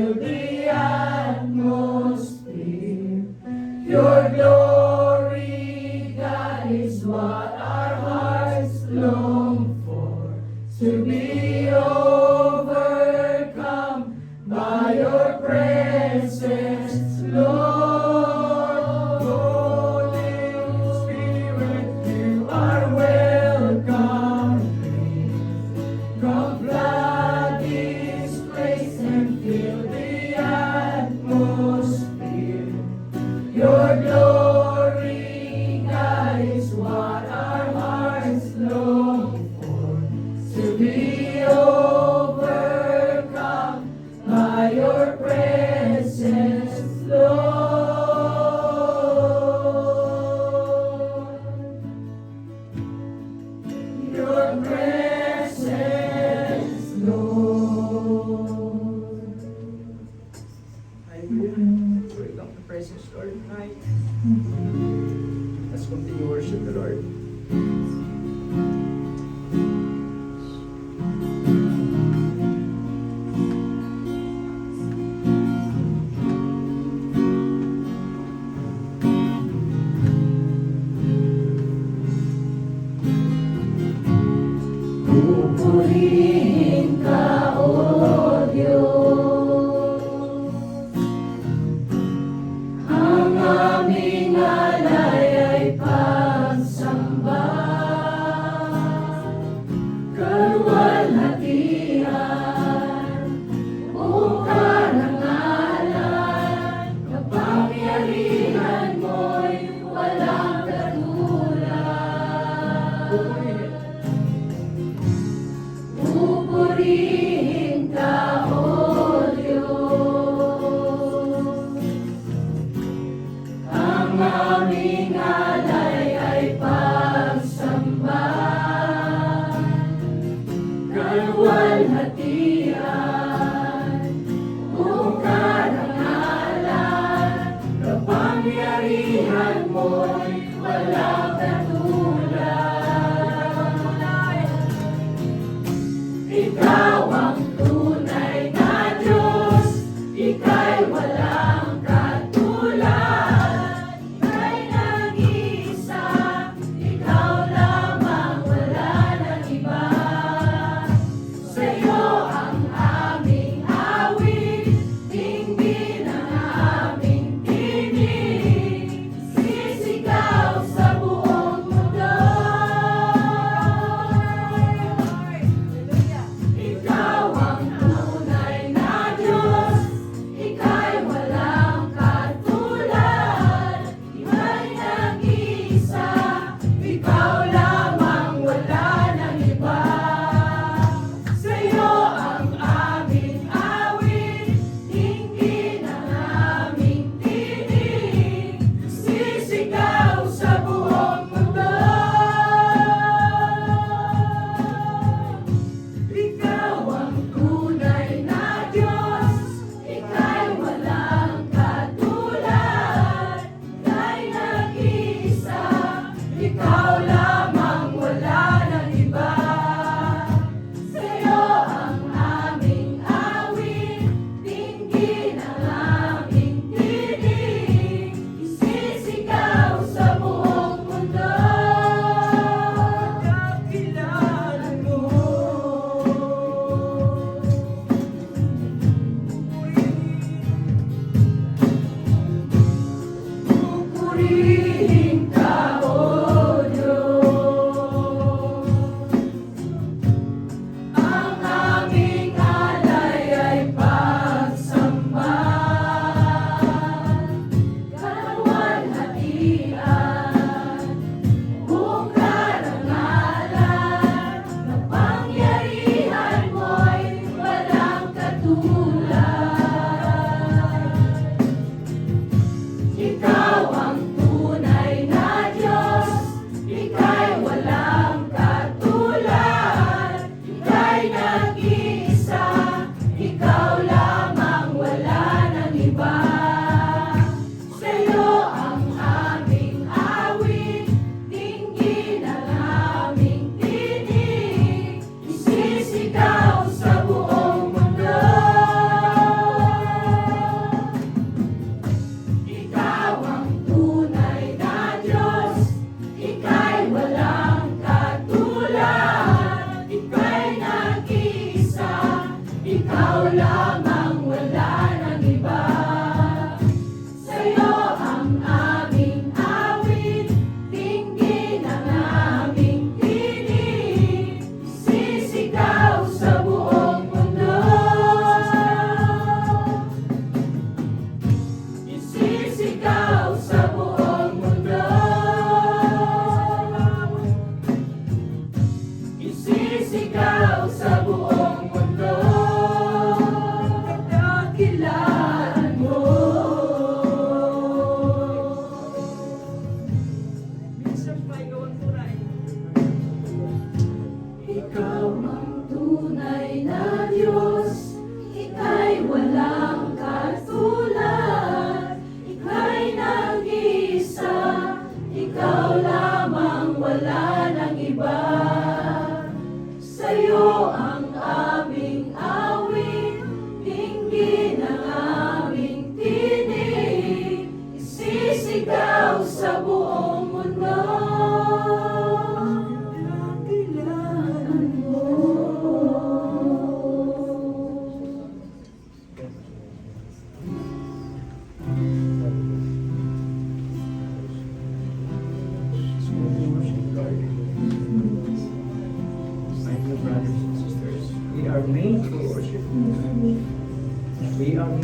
fill the atmosphere. Your glory, God, is what our hearts long for, to be overcome by your presence, Lord. Holy Spirit, you are welcome. Come flood this place and fill the atmosphere. Your glory, God, is what our hearts long for, to be overcome by your presence, Lord. Your presence, Lord. Hallelujah. Bring up the presence, Lord, tonight. Let's continue to worship the Lord. Pupurihin ka, O Diyos, ang aming alay ay pagsamba, kaluwalhatian, o karangalan, kapangyarihan mo'y walang katulad. Pupurihin ka, O Diyos, ang aming alay ay pagsamba, kaluwalhatian, o karangalan, kapangyarihan mo'y walang katulad. Ikaw ang tunay na Diyos, Ika'y walang katulad. Ika'y nag-iisa, Ikaw lamang, wala nang iba. Sa'yo ang aming awit, dinggin ang aming tinig. Sisigaw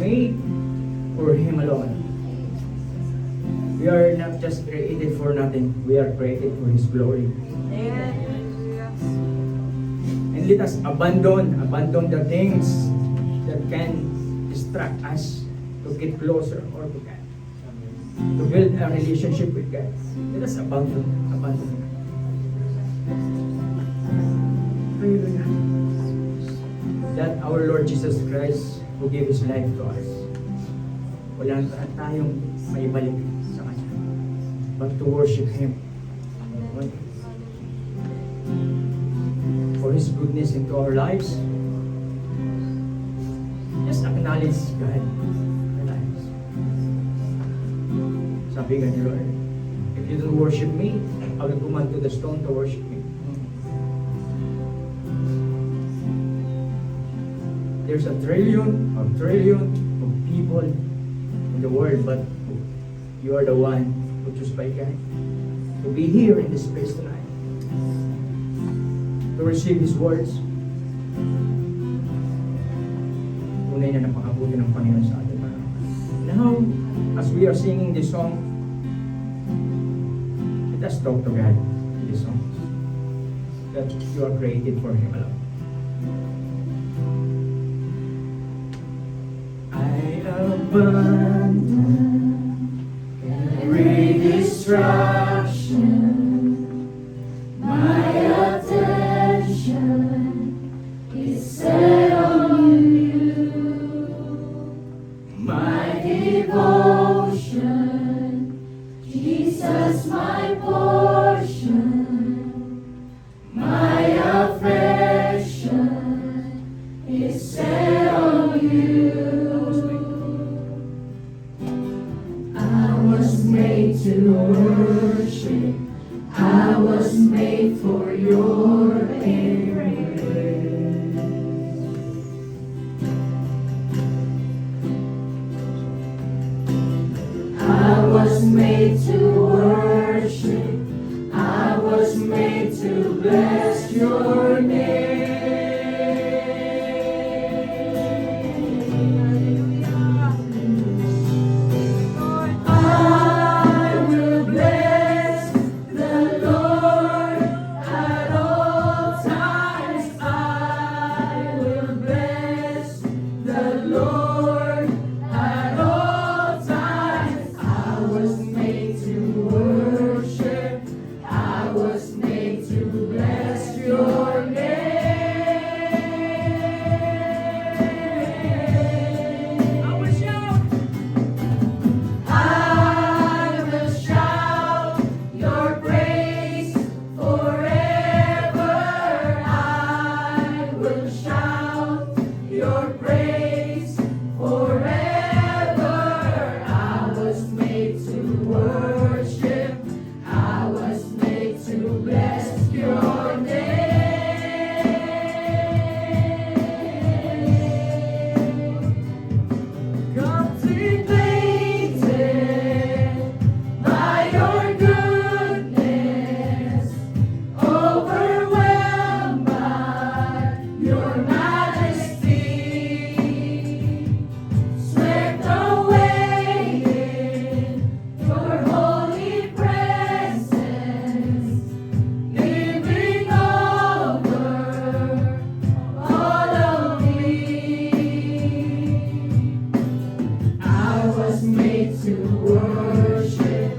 made for Him alone. We are not just created for nothing. We are created for His glory. And let us abandon the things that can distract us to get closer or to God, to build a relationship with God. Let us abandon that. Hallelujah. That our Lord Jesus Christ who gave His life to us, wala tayong may balik sa Kanya, but to worship Him for His goodness into our lives. Just acknowledge God. Acknowledge. Sabi nga ni Lord, if you don't worship me, I will command to the stone to worship me. There's a trillion of people in the world, but you are the one who choose by God to be here in this place tonight, to receive His words. Tunay na napakabuti ng Panginoon sa atin. Now, as we are singing this song, let us talk to God in this song, that you are created for Him alone. I abandon every distraction. My attention is set on you. My devotion, Jesus, my portion. My affection is set on you. I was made to worship. I was made for your embrace. I was made to worship. I was made to bless your name. I will bless the Lord at all times. I will bless the Lord at all times. I was made to worship. I was made to bless your name. I will shout. I will shout your praise forever. I will shout your praise forever. I was made to worship. I was made to bless your name. Captivated by your goodness, overwhelmed by your majesty, swept away in your holy presence, living over all of me. I was made to worship.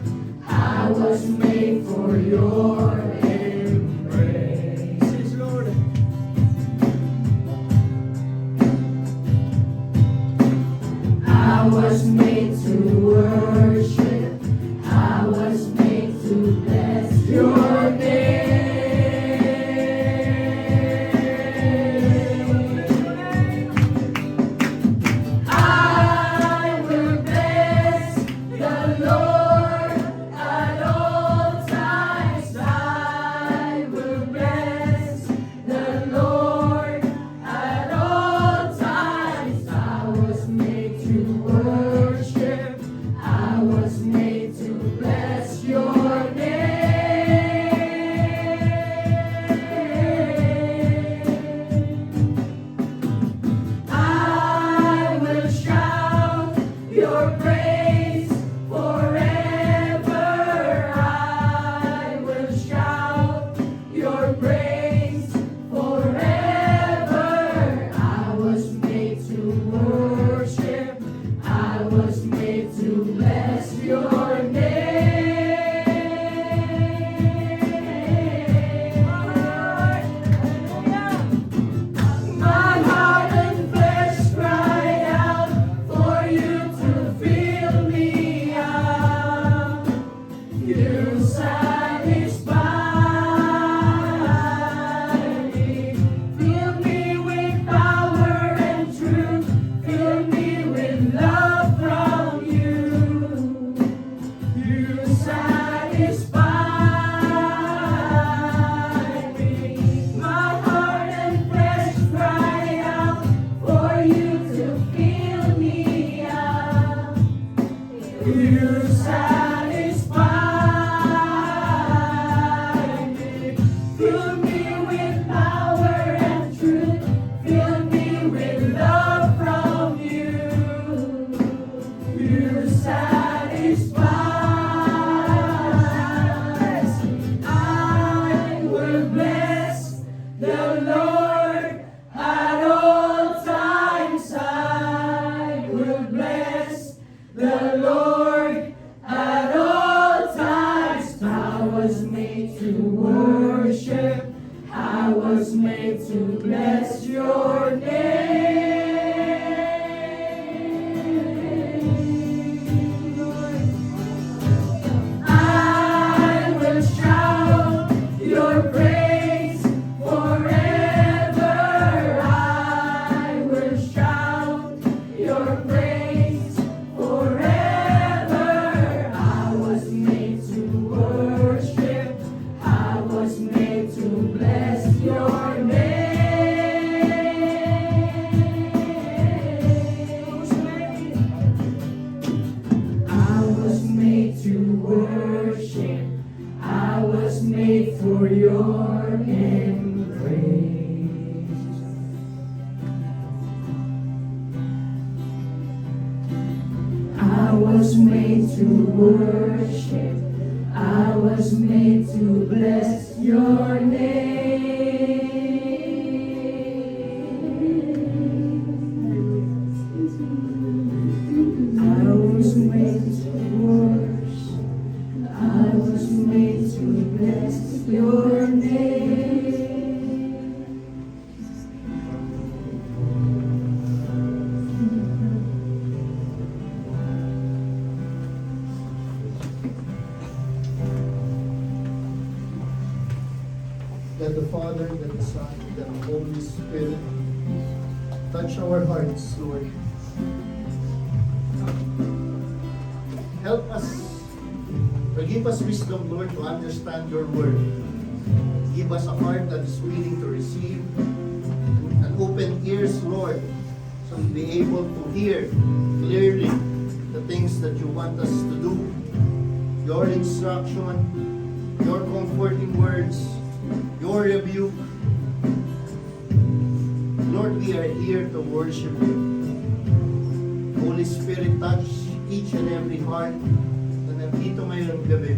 I was made for your embrace. Yes, Lord. I was made to worship. I was made to bless your name. I will bless the Lord at all times. I will bless the Lord at all times. I was made to worship. I with love from you. You satisfy me. My heart and flesh cry out for you to fill me up. You satisfy me. Fill me with power and truth. Fill me with love from you. You satisfy. I will bless the Lord at all times. I will bless the Lord at all times. I was made to worship. I was made to bless your name, Lord. I will shout your praise forever. I will shout your praise forever. I was made to worship. I was made to bless your name. I was made to worship. I was made for your embrace. I was made to worship. I was made to bless your name. I was made to worship. I was made to bless your name. That the Father, that the Son, that the Holy Spirit touch our hearts, Lord. Help us, or give us wisdom, Lord, to understand your word. Give us a heart that is willing to receive, and open ears, Lord, so we'll be able to hear clearly the things that you want us to do, your instruction, your comforting words, your rebuke. Lord, we are here to worship you. Holy Spirit, touch each and every heart na nandito ngayong gabi.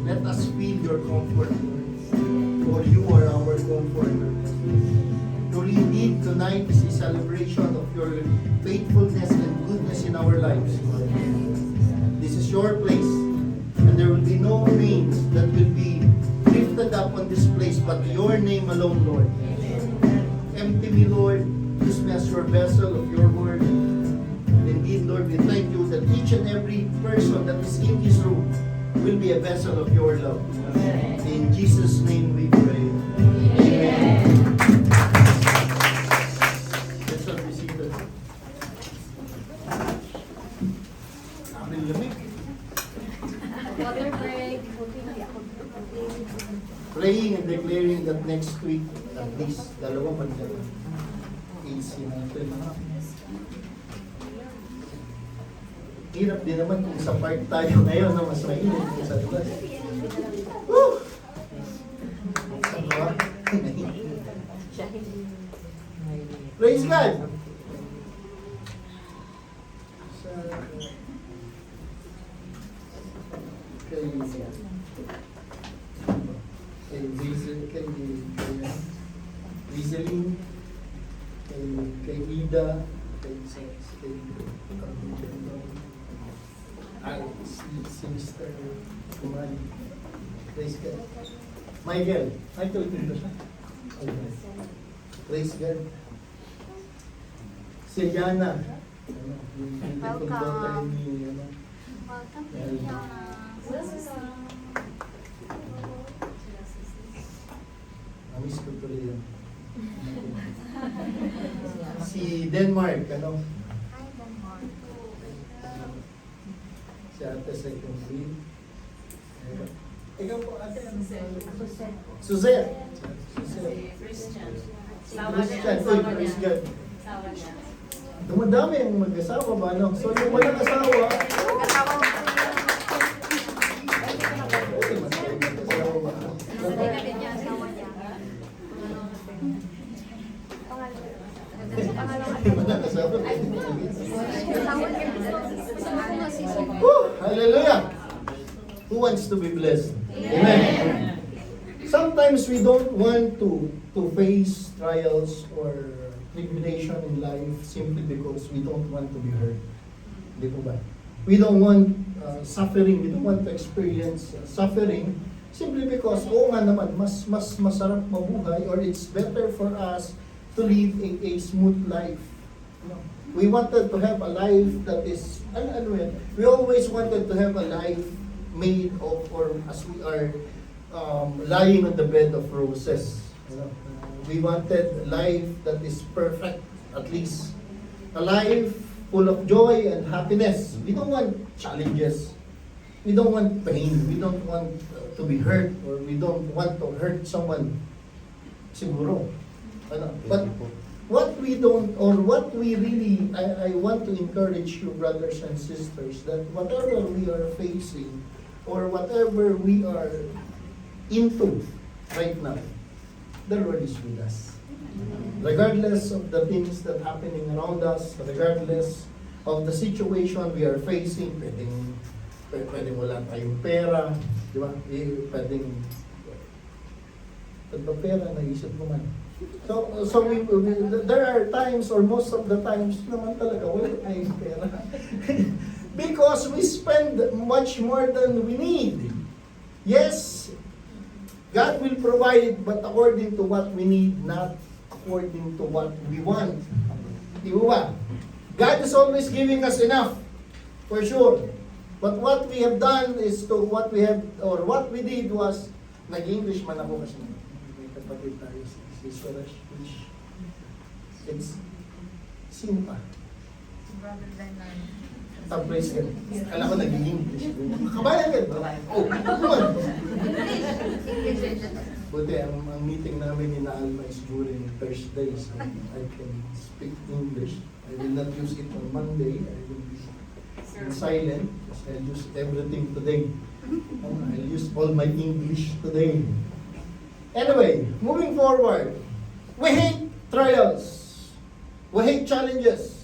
Let us feel your comfort, Lord, for you are our comforter. Truly indeed, tonight is a celebration of your faithfulness and goodness in our lives, Lord. This is your place, and there will be no names that will be lifted up on this place but your name alone, Lord. Empty me, Lord. Use me as your vessel of your word. And indeed, Lord, we thank you that each and every person that is in this room will be a vessel of your love. In Jesus' name we pray. Amen. Let's all be seated. Amin lamig. Water break. Praying and declaring that next week, at least, dalawang pandala. AC natin. Hirap din naman kung sa park tayo ngayon na mas mainit kung sa labas. Woo! Saan ka ba? Praise God! Rizalin, kay Ida, kay si Mr. Kumali. Praise God. Michael, ay ito ito siya. Praise God. Si Yana, yung beautiful daughter ni, Welcome, Diana. Namiss ko tuloy yan. Si Denmark, ano? Hi, Denmark. Si ate second grade. Ikaw po, ate, ano? Suzette. Suzette. Christian. Christian. Uy, Christian. Dumadami ang mag-asawa ba, no? So, yung walang asawa, okay, mas may mag-asawa ba? Sanay na din niya asawa niya. Walang asawa. Asawa niya. Gusto mo masisi. Woo! Hallelujah! Who wants to be blessed? Amen. Sometimes we don't want to face trials or tribulation in life simply because we don't want to be hurt. Di po ba? We don't want suffering. We don't want to experience suffering simply because, oo nga naman, mas masarap mabuhay or it's better for us to live a smooth life. No. We wanted to have a life that is, we always wanted to have a life made of, or as we are lying on the bed of roses. You know? We wanted a life that is perfect, at least. A life full of joy and happiness. We don't want challenges. We don't want pain. We don't want to be hurt, or we don't want to hurt someone. Siguro. But what we don't, or what we really, I want to encourage you, brothers and sisters, that whatever we are facing, or whatever we are into right now, the Lord is with us. Regardless of the things that happening around us, regardless of the situation we are facing, pwedeng wala tayong pera, di ba? Pwedeng pera, naisip mo man. So there are times, or most of the times naman talaga, wala tayong pera. Because we spend much more than we need. Yes, God will provide, but according to what we need, not according to what we want. Di ba? God is always giving us enough, for sure. But what we have done is to what we have, or what we did was, nag-English man ako kasi may kapatid tayo, si Suresh, which it's, sino pa? Brother Bernard. Praise God. Kala ko nag-English. Kabayan ka ba? Oh, come on. Buti, ang meeting namin ni Alma is during Thursday, so I can speak English. I will not use it on Monday. I will be silent because I'll use everything today. I'll use all my English today. Anyway, moving forward, we hate trials. We hate challenges.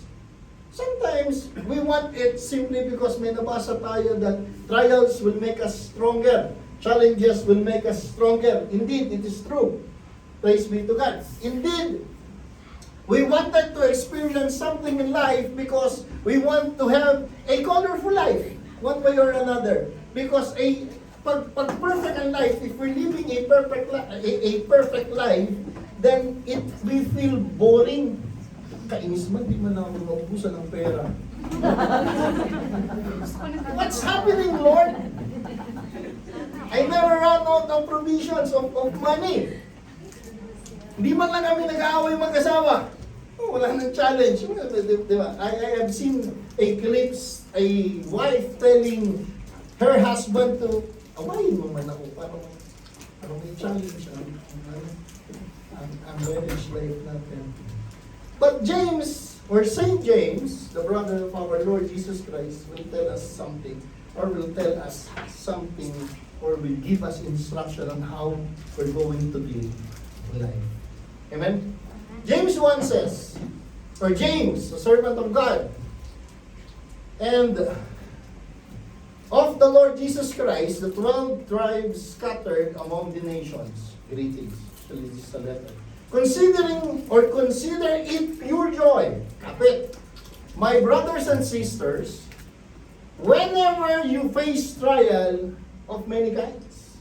Sometimes we want it simply because may nabasa tayo that trials will make us stronger. Challenges will make us stronger. Indeed, it is true. Praise be to God. Indeed, we wanted to experience something in life because we want to have a colorful life, one way or another. Because pag perfect ang life, if we're living a perfect life, then we feel boring. Kainis man, di man ako maubusan ng pera. What's happening, Lord? I never run out of provisions of money. Hindi man lang kami nag-aaway mag-asawa. Oh, wala nang challenge. Diba? I have seen a clips, a wife telling her husband to, awayin mo man ako, parang may challenge ang marriage life natin. But James, or Saint James, the brother of our Lord Jesus Christ, will tell us something, or will tell us something, or will give us instruction on how we're going to live life. Amen? James 1 says, or James, a servant of God, and of the Lord Jesus Christ, the 12 tribes scattered among the nations. Greetings. Actually, this is a letter. Consider it pure joy, kapit, my brothers and sisters, whenever you face trial of many kinds.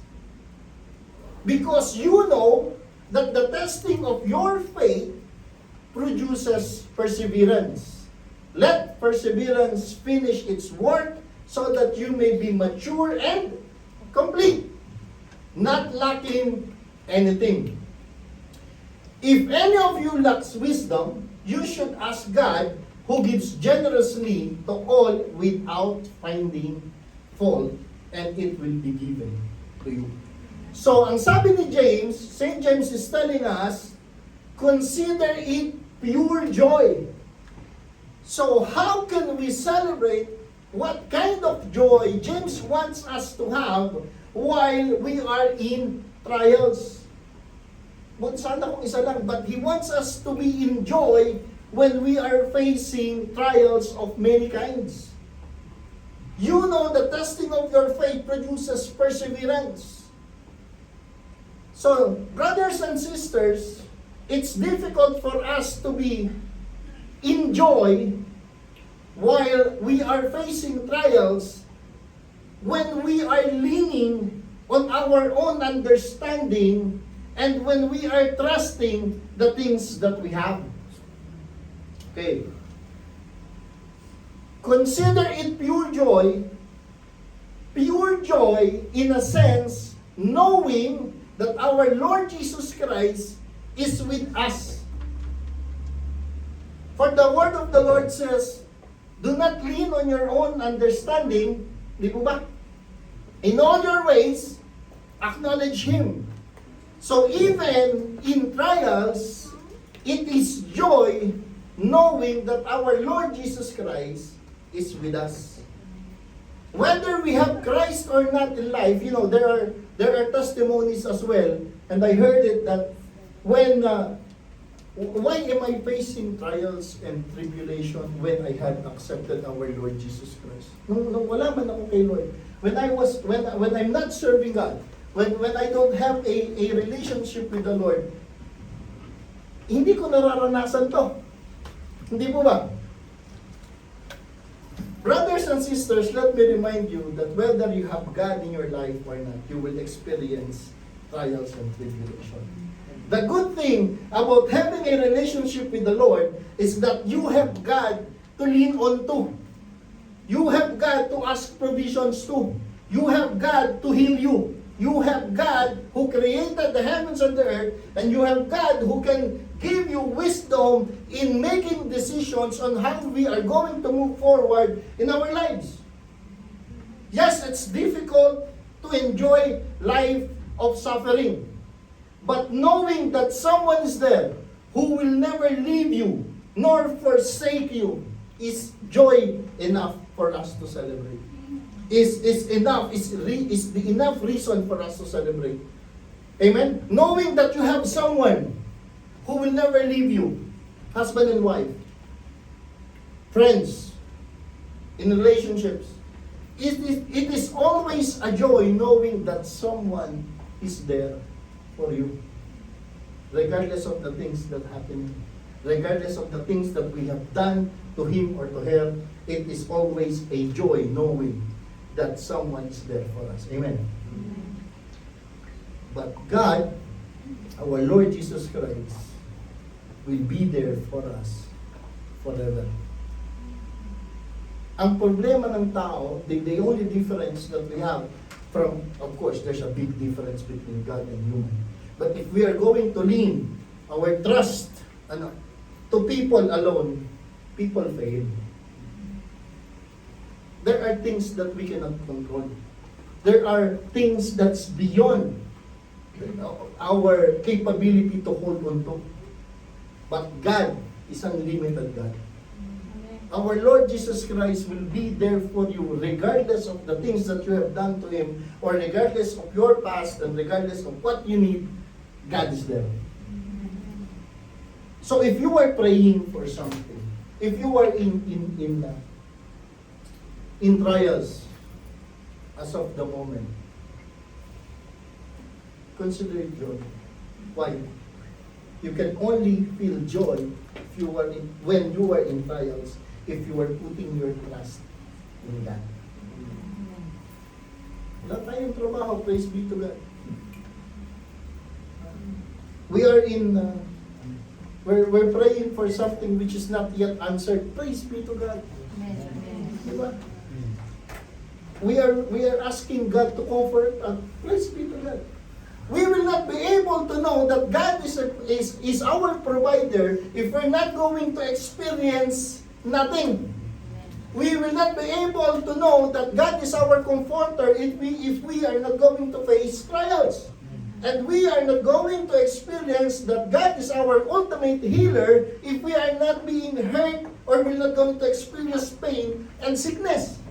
Because you know that the testing of your faith produces perseverance. Let perseverance finish its work so that you may be mature and complete, not lacking anything. If any of you lacks wisdom, you should ask God, who gives generously to all without finding fault, and it will be given to you. So, ang sabi ni James, St. James is telling us, consider it pure joy. So, how can we celebrate what kind of joy James wants us to have while we are in trials? Sana kung isa lang, but he wants us to be in joy when we are facing trials of many kinds. You know, the testing of your faith produces perseverance. So, brothers and sisters, it's difficult for us to be in joy while we are facing trials when we are leaning on our own understanding and when we are trusting the things that we have. Okay. Consider it pure joy in a sense, knowing that our Lord Jesus Christ is with us. For the word of the Lord says, do not lean on your own understanding, di po ba? In all your ways, acknowledge Him. So even in trials, it is joy knowing that our Lord Jesus Christ is with us. Whether we have Christ or not in life, you know, there are testimonies as well, and I heard it that when why am I facing trials and tribulation when I had accepted our Lord Jesus Christ? Nung wala man ako kay Lord, when I'm not serving God, when I don't have a relationship with the Lord, hindi ko nararanasan to. Hindi po ba? Brothers and sisters, let me remind you that whether you have God in your life or not, you will experience trials and tribulation. The good thing about having a relationship with the Lord is that you have God to lean on to. You have God to ask provisions to. You have God to heal you. You have God who created the heavens and the earth, and you have God who can give you wisdom in making decisions on how we are going to move forward in our lives. Yes, it's difficult to enjoy life of suffering, but knowing that someone is there who will never leave you nor forsake you is joy enough for us to celebrate. Is the enough reason for us to celebrate. Amen? Knowing that you have someone who will never leave you, husband and wife, friends, in relationships. It is always a joy knowing that someone is there for you. Regardless of the things that happen, regardless of the things that we have done to him or to her, it is always a joy knowing that someone is there for us. Amen. But God, our Lord Jesus Christ, will be there for us forever. Ang problema ng tao, the only difference that we have from, of course, there's a big difference between God and human. But if we are going to lean our trust to people alone, people fail. There are things that we cannot control. There are things that's beyond our capability to hold on to. But God is unlimited God. Our Lord Jesus Christ will be there for you regardless of the things that you have done to Him, or regardless of your past and regardless of what you need, God is there. So if you are praying for something, if you are in trials as of the moment, consider it joy. Why? You can only feel joy if you are when you are in trials, if you are putting your trust in God. Wala tayong trabaho, praise be to God. We are we're praying for something which is not yet answered, praise be to God. Diba? We are asking God to comfort us. Praise be to God. we will not be able to know that God is our provider if we're not going to experience nothing. We will not be able to know that God is our comforter if we are not going to face trials. And we are not going to experience that God is our ultimate healer if we are not being hurt or we're not going to experience pain and sickness.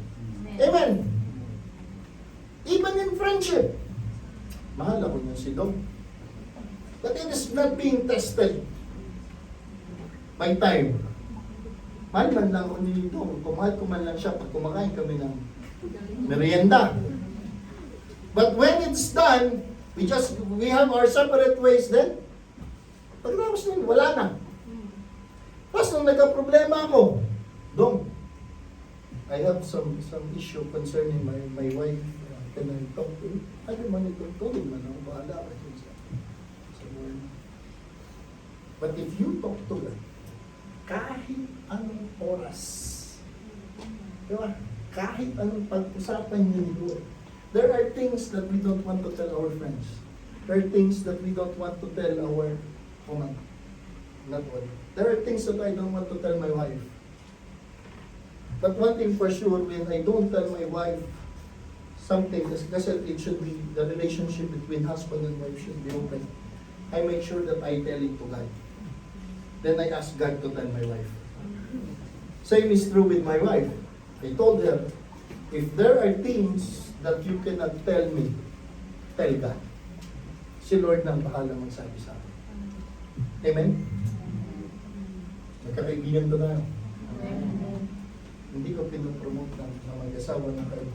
Amen. Even in friendship. Mahal ako niya si Dom. But it is not being tested by time. Mahal man lang ako ni Dom. Kumahal ko man lang siya pag kumakain kami ng merienda. But when it's done, we have our separate ways then. Pagkatapos nun, wala na. Tapos nung nagka-problema ako, Dom, I have some issue concerning my wife. Can I talk to you? Ano man ito? Tulog man ako. Bahala ka dyan sa morning. But if you talk to God, kahit anong oras, diba? Kahit anong pag-usapan niyo ni Lord, there are things that we don't want to tell our friends. There are things that we don't want to tell our woman. Not one. There are things that I don't want to tell my wife. But one thing for sure, when I don't tell my wife something, kasi it should be, the relationship between husband and wife should be open. I make sure that I tell it to God. Then I ask God to tell my wife. Same is true with my wife. I told her, if there are things that you cannot tell me, tell God. Si Lord nang bahala magsabi sa akin. Amen? Magkakaibigan to tayo. Hindi ko pinopromote na mag-asawa na kayo.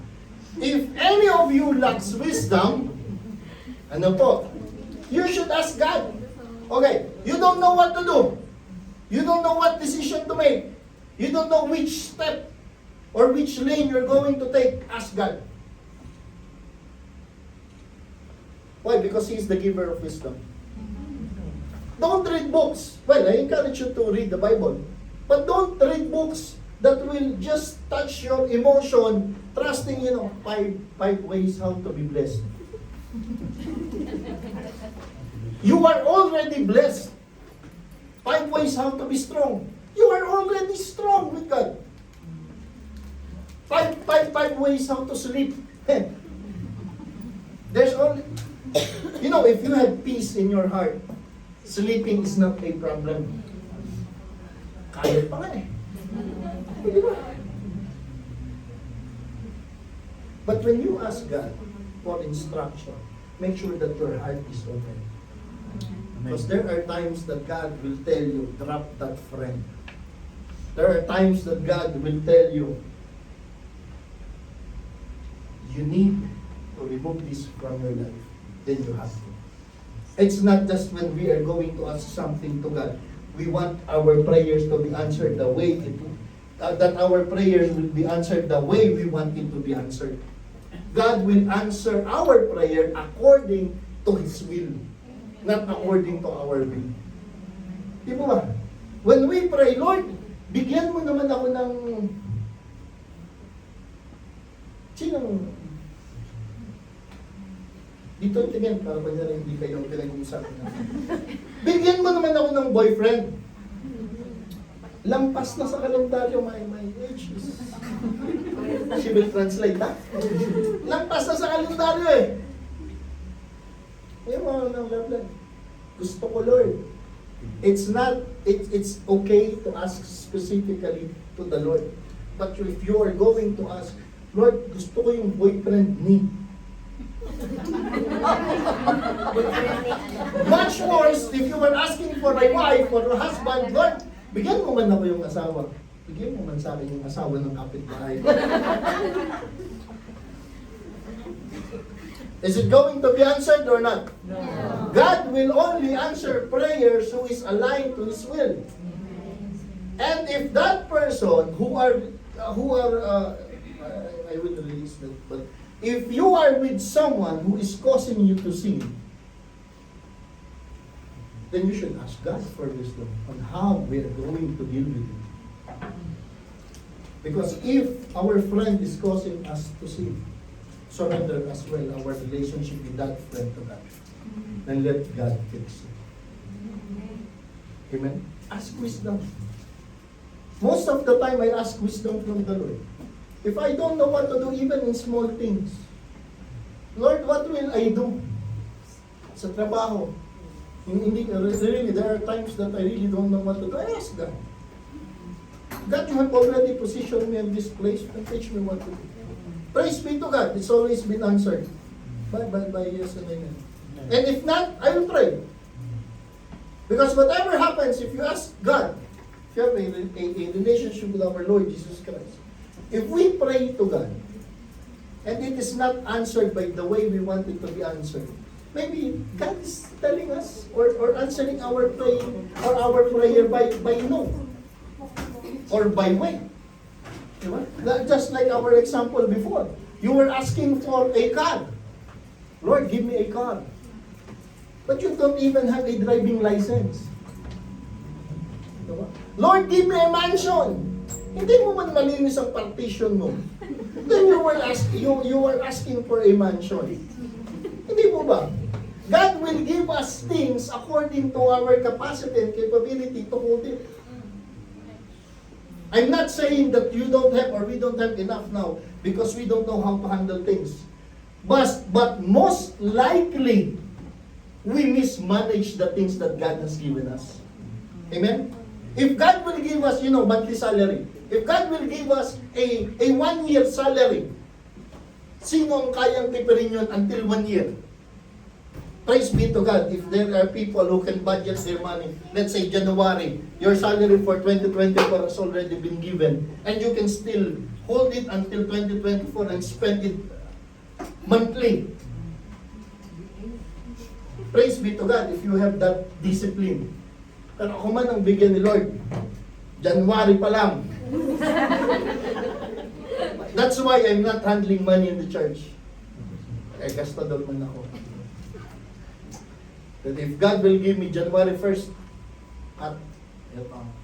If any of you lacks wisdom, ano po? You should ask God. Okay, you don't know what to do. You don't know what decision to make. You don't know which step or which lane you're going to take. Ask God. Why? Because He's the giver of wisdom. Don't read books. Well, I encourage you to read the Bible. But don't read books that will just touch your emotion, trusting, five ways how to be blessed. You are already blessed. 5 ways how to be strong. You are already strong with God. Five ways how to sleep. There's only, if you have peace in your heart, sleeping is not a problem. Kaya pa nga eh. Di ba? But when you ask God for instruction, make sure that your heart is open. Because there are times that God will tell you, drop that friend. There are times that God will tell you, you need to remove this from your life. Then you have to. It's not just when we are going to ask something to God. We want our prayers to be answered the way that our prayers will be answered the way we want it to be answered. God will answer our prayer according to His will, not according to our will. Di ba? When we pray, Lord, bigyan mo naman ako ng sinong dito tingin para kunyari hindi kayo pinag-uusapan natin. Bigyan mo naman ako ng boyfriend. Lampas na sa kalendaryo, my age is... She will translate that. Lampas na sa kalendaryo eh. Ayun mga nang love. Gusto ko, Lord. It's okay to ask specifically to the Lord. But if you are going to ask, Lord, gusto ko yung boyfriend ni. Much worse if you were asking for a wife or a husband, Lord, bigyan mo man ako yung asawa. Bigyan mo man sa akin yung asawa ng kapitbahay. Is it going to be answered or not? No. God will only answer prayers who is aligned to His will. And if that person I will release that, but if you are with someone who is causing you to sin, then you should ask God for wisdom on how we are going to deal with it. Because if our friend is causing us to sin, surrender as well our relationship with that friend to God. then let God fix it. Amen? Ask wisdom. Most of the time, I ask wisdom from the Lord. If I don't know what to do, even in small things, Lord, what will I do? Sa trabaho. Hindi, really, there are times that I really don't know what to do. I ask God. God, you have already positioned me in this place and teach me what to do. Praise be to God. It's always been answered. By yes and amen. And if not, I will pray. Because whatever happens, if you ask God, if you have a relationship with our Lord Jesus Christ, if we pray to God, and it is not answered by the way we want it to be answered, maybe God is telling us or answering our prayer or our prayer by no or by way. Diba? Just like our example before. You were asking for a car. Lord, give me a car. But you don't even have a driving license. Diba? Lord, give me a mansion. Hindi mo man malinis ang partition mo. Then you were asking for a mansion. Hindi mo ba? God will give us things according to our capacity and capability to hold it. I'm not saying that you don't have or we don't have enough now because we don't know how to handle things. But most likely, we mismanage the things that God has given us. Amen? If God will give us, monthly salary, if God will give us a 1-year salary, sino ang kayang tipirin yun until 1 year? Praise be to God. If there are people who can budget their money, let's say January, your salary for 2024 has already been given, and you can still hold it until 2024 and spend it monthly. Praise be to God if you have that discipline. Pero ako man ang bigyan ni Lord, January pa lang. That's why I'm not handling money in the church. Kaya gastador man ako. That if God will give me January 1st, at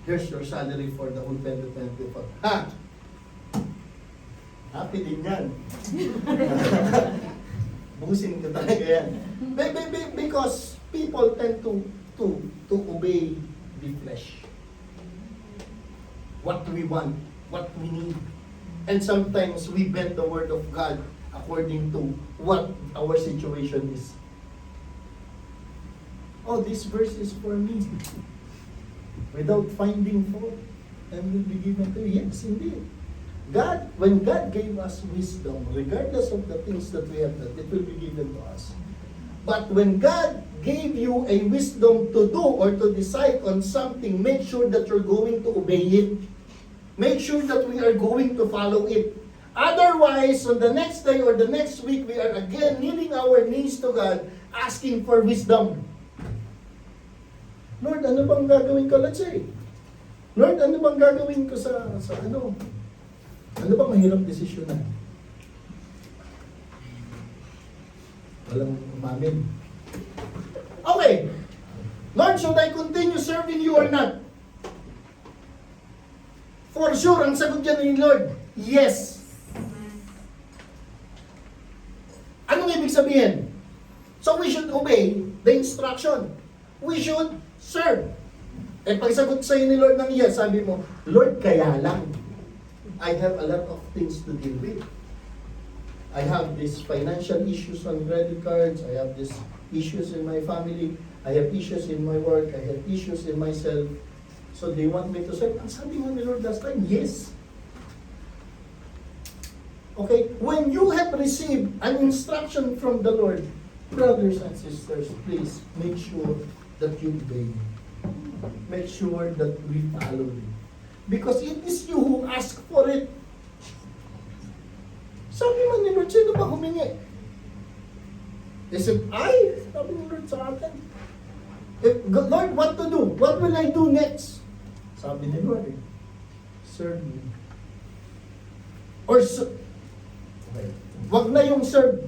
here's your salary for the whole 2024. Ha! Happy din yan. Busin ka talaga yan. Because people tend to obey the flesh. What we want, what we need. And sometimes we bend the word of God according to what our situation is. Oh, this verse is for me. Without finding fault, and will be given to you. Yes, indeed. God, when God gave us wisdom, regardless of the things that we have done, it will be given to us. But when God gave you a wisdom to do or to decide on something, make sure that you're going to obey it. Make sure that we are going to follow it. Otherwise, on the next day or the next week, we are again kneeling our knees to God, asking for wisdom. Lord, ano bang gagawin ko? Let's say, Lord, ano bang gagawin ko sa ano? Ano bang mahirap desisyon na? Walang umamin. Okay. Lord, should I continue serving you or not? For sure, ang sagot dyan ni Lord, yes. Anong ibig sabihin? So we should obey the instruction. We should serve. Eh pag sagot sa'yo ni Lord ng yes, sabi mo, Lord, kaya lang. I have a lot of things to deal with. I have these financial issues on credit cards. I have these issues in my family. I have issues in my work. I have issues in myself. So they want me to serve. Ang sabi nga ni Lord last time, yes. Okay? When you have received an instruction from the Lord, brothers and sisters, please make sure that you obey. Make sure that we follow you. Because it is you who ask for it. Sabi man ni Lord, sino ba humingi? Is it I? Sabi ni Lord sa atin. Lord, what to do? What will I do next? Sabi ni Lord, serve me. Or okay. Wag na yung serve.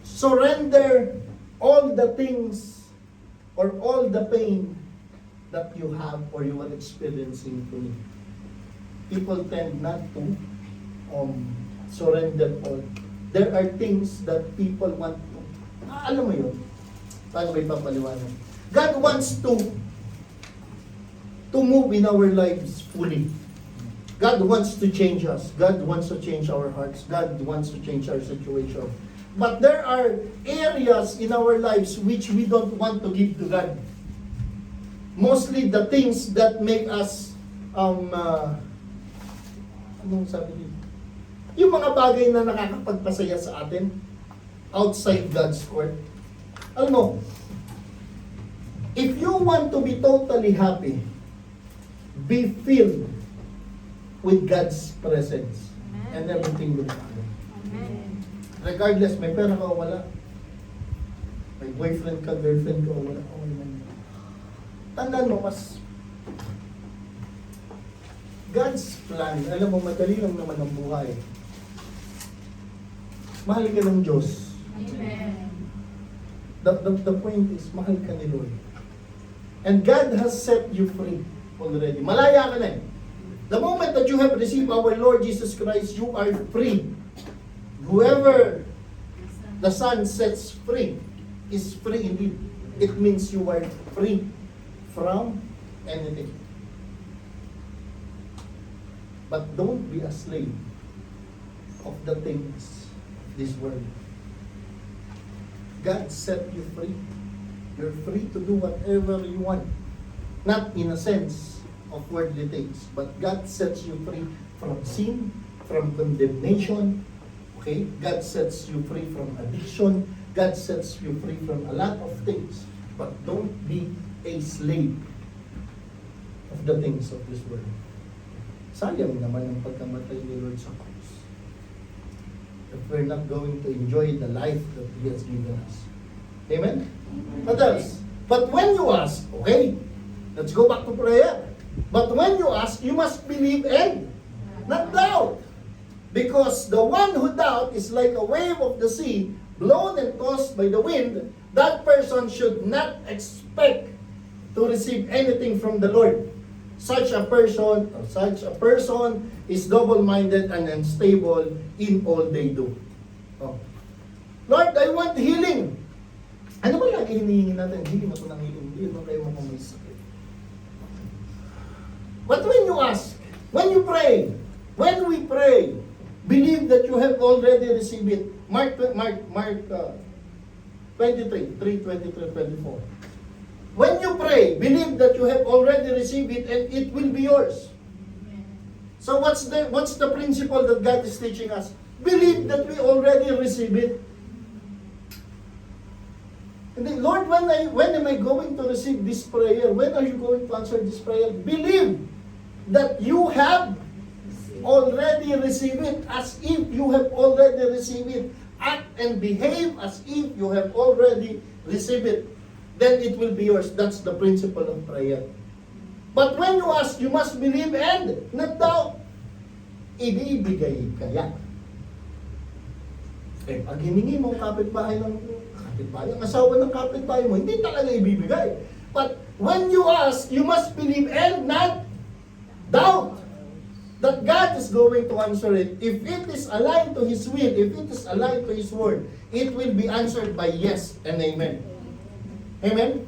Surrender all the things or all the pain that you have or you are experiencing to me. People tend not to surrender all. There are things that people want to, alam mo yun, Paano ba ipapaliwanag? God wants to move in our lives fully. God wants to change us. God wants to change our hearts. God wants to change our situation. But there are areas in our lives which we don't want to give to God. Mostly the things that make us, anong sabi dito? Yung mga bagay na nakakapagpasaya sa atin outside God's court. Alam mo, if you want to be totally happy, be filled with God's presence. And everything will follow. Amen. Regardless, may pera ka o wala. May boyfriend ka, girlfriend ka o wala. O wala. Tandaan mo, mas God's plan, alam mo, madali lang naman ang buhay. Mahal ka ng Diyos. Amen. The point is, mahal ka ni Lord. And God has set you free already. Malaya ka na eh. The moment that you have received our Lord Jesus Christ, you are free. Whoever the Son sets free is free indeed. It means you are free from anything. But don't be a slave of the things of this world. God set you free. You're free to do whatever you want. Not in a sense of worldly things, but God sets you free from sin, from condemnation. Okay? God sets you free from addiction. God sets you free from a lot of things. But don't be a slave of the things of this world. Sayang naman ang pagkamatay ni Lord sa krus. If we're not going to enjoy the life that He has given us. Amen? What else? But when you ask, okay, let's go back to prayer. But when you ask, you must believe and not doubt. Because the one who doubts is like a wave of the sea, blown and tossed by the wind. That person should not expect to receive anything from the Lord. Such a person is double-minded and unstable in all they do. Oh. Lord, I want healing. Ano ba lagi hinihingi natin? Healing ako ng healing. Hindi mo kayo may sakit. But when you ask, when you pray, when we pray, believe that you have already received it. Mark 23, 3, 23, 24. When you pray, believe that you have already received it and it will be yours. So what's the principle that God is teaching us? Believe that we already receive it. And then, Lord, when am I going to receive this prayer? When are you going to answer this prayer? Believe that you have already received it as if you have already received it. Act and behave as if you have already received it. Then it will be yours. That's the principle of prayer. But when you ask, you must believe and not doubt. Ibibigay kaya. Eh, pag hiningi mo ang kapitbahay, ang asawa ng kapitbahay mo, hindi talaga ibibigay. But when you ask, you must believe and not doubt that God is going to answer it. If it is aligned to His will, if it is aligned to His word, it will be answered by yes and amen. Amen?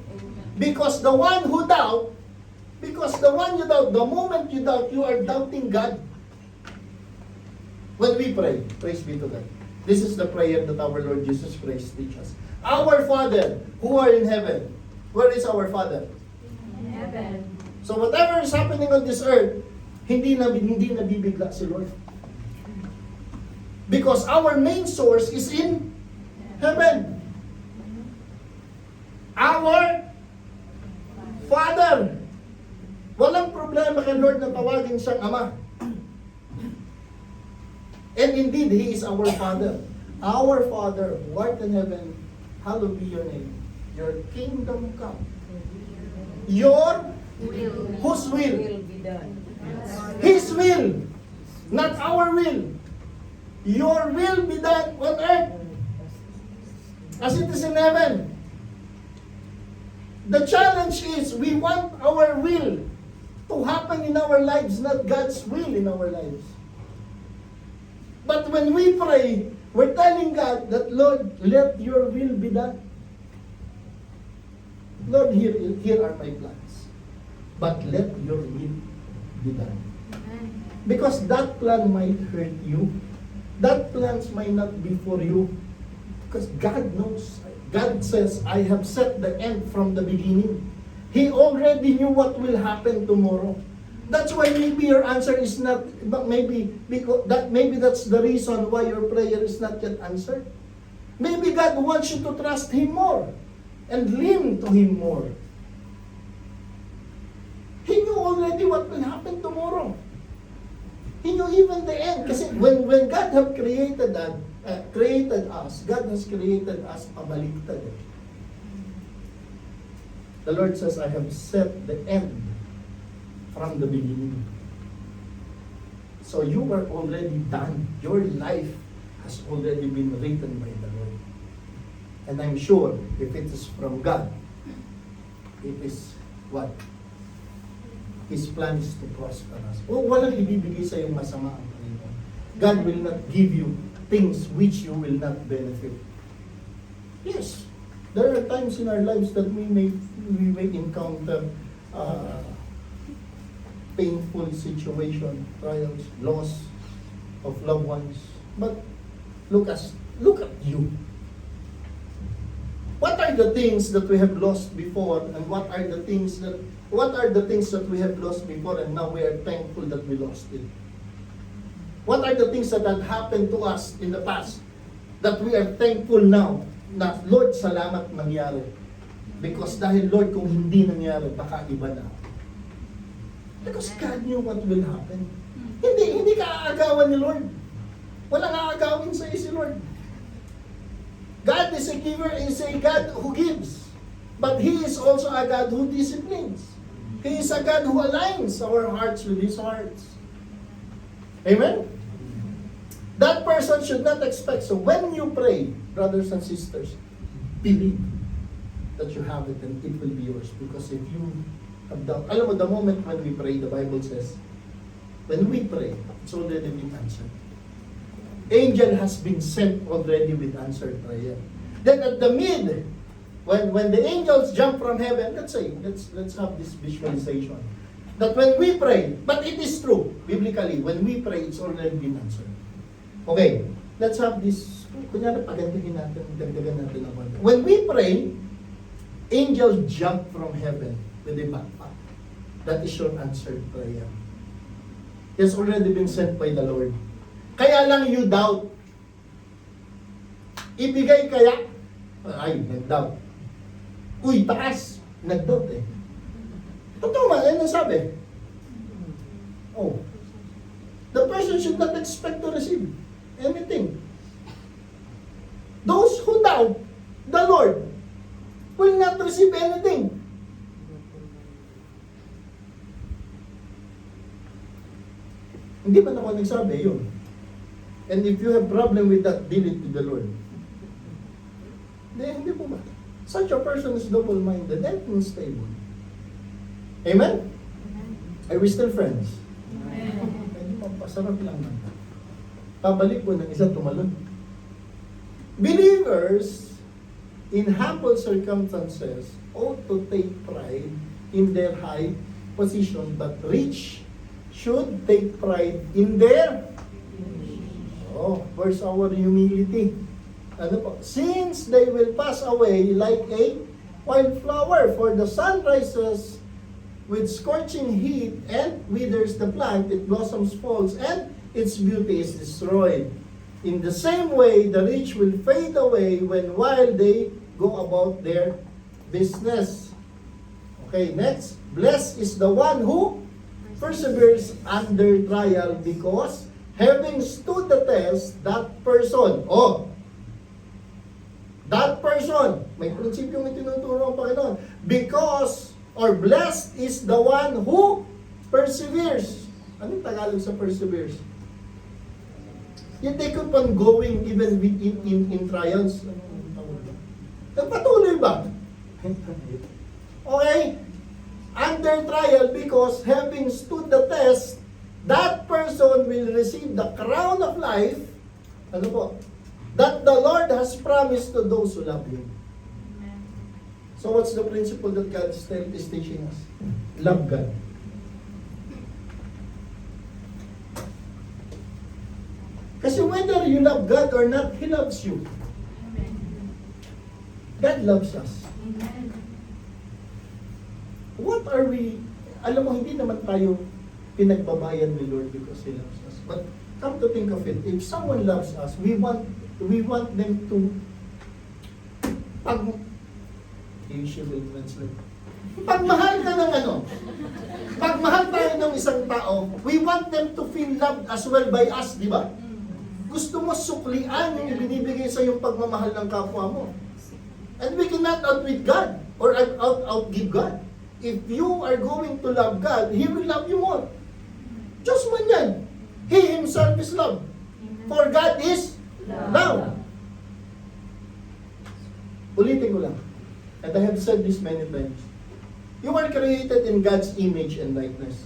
Because the one you doubt, the moment you doubt, you are doubting God. When we pray, praise be to God. This is the prayer that our Lord Jesus Christ teaches us. Our Father, who are in heaven. Where is our Father? In heaven. So whatever is happening on this earth, hindi nabibigla si Lord. Because our main source is in heaven. Our Father. Walang problema kay Lord na tawagin siyang Ama. And indeed, He is our Father. Our Father, who art in heaven, hallowed be your name. Your kingdom come. Your Will. whose will? be done. His will, not our will. Your will be done on earth as it is in heaven. The challenge is we want our will to happen in our lives, not God's will in our lives. But when we pray, we're telling God that, Lord, let your will be done. Lord, here are my plans. But let your will be done. Amen. Because that plan might hurt you. That plans might not be for you. Because God knows. God says, I have set the end from the beginning. He already knew what will happen tomorrow. That's why maybe your answer is not, but maybe that's the reason why your prayer is not yet answered. Maybe God wants you to trust Him more and lean to Him more. He knew already what will happen tomorrow. He knew even the end. Kasi when God have created us, God has created us pabaliktad. The Lord says, I have set the end from the beginning. So you are already done. Your life has already been written by the Lord. And I'm sure if it is from God, it is what? His plan is to prosper us. O walang ibibigay sa iyong masama ang Panginoon. God will not give you things which you will not benefit. Yes, there are times in our lives that we may encounter painful situation, trials, loss of loved ones. But look at you. What are the things that we have lost before, and what are the things that we have lost before, and now we are thankful that we lost it? What are the things that had happened to us in the past that we are thankful now na Lord, salamat nangyari? Because dahil Lord, kung hindi nangyari, baka iba na. Because God knew what will happen. Hindi ka aagawan ni Lord. Walang aagawin sa iyo si Lord. God is a giver, is a God who gives. But He is also a God who disciplines. He is a God who aligns our hearts with His hearts. Amen? That person should not expect. So when you pray, brothers and sisters, believe that you have it and it will be yours. Because if you have doubt, alam mo, the moment when we pray, the Bible says, when we pray, it's already been answered. Angel has been sent already with answered prayer. Then at the mid, when the angels jump from heaven, let's have this visualization. That when we pray, but it is true, biblically, when we pray, it's already been answered. Okay, let's have this, kunyari pagandahin natin, dagdagan natin ang konti. When we pray, angels jump from heaven with a backpack. That is your answered prayer. It's already been sent by the Lord. Kaya lang you doubt. Ibigay kaya? Ay, nag-doubt. Uy, taas. Nag-doubt eh. Totoo man, ano sabi? Oh. The person should not expect to receive anything. Those who doubt the Lord will not receive anything. Hindi ba naman nagsabi yun? And if you have problem with that, deal it with the Lord. Hindi po ba? Such a person is double-minded and unstable. Amen? Are we still friends? Hindi pa, pasarap lang naman. Pabalik po ng isa tumalon. Believers in humble circumstances ought to take pride in their high position, but rich should take pride in their where's our humility? Ano po? Since they will pass away like a wildflower, for the sun rises with scorching heat and withers the plant, it blossoms, falls, and its beauty is destroyed. In the same way, the rich will fade away while they go about their business. Okay, next. Blessed is the one who perseveres under trial, because having stood the test, that person, may prinsipyo may tinuturo ang Panginoon. Because, or blessed is the one who perseveres. Anong Tagalog sa perseveres? Yet they keep on going even in trials. Nagpatuloy ba? Okay? Under trial, because having stood the test, that person will receive the crown of life, ano po, that the Lord has promised to those who love Him. So what's the principle that God is teaching us? Love God. Kasi whether you love God or not, He loves you. God loves us. Amen. What are we, alam mo, hindi naman tayo pinagbabayan ni Lord because He loves us. But come to think of it, if someone loves us, we want them to, she will translate. Pagmahal ka ng ano, pagmahal tayo ng isang tao, we want them to feel loved as well by us, di ba? Gusto mo suklian yung ibinibigay sa yung pagmamahal ng kapwa mo. And we cannot outwit God or outgive God. If you are going to love God, He will love you more. Diyos man yan. He Himself is love. For God is love. Ulitin ko lang. And I have said this many times. You are created in God's image and likeness.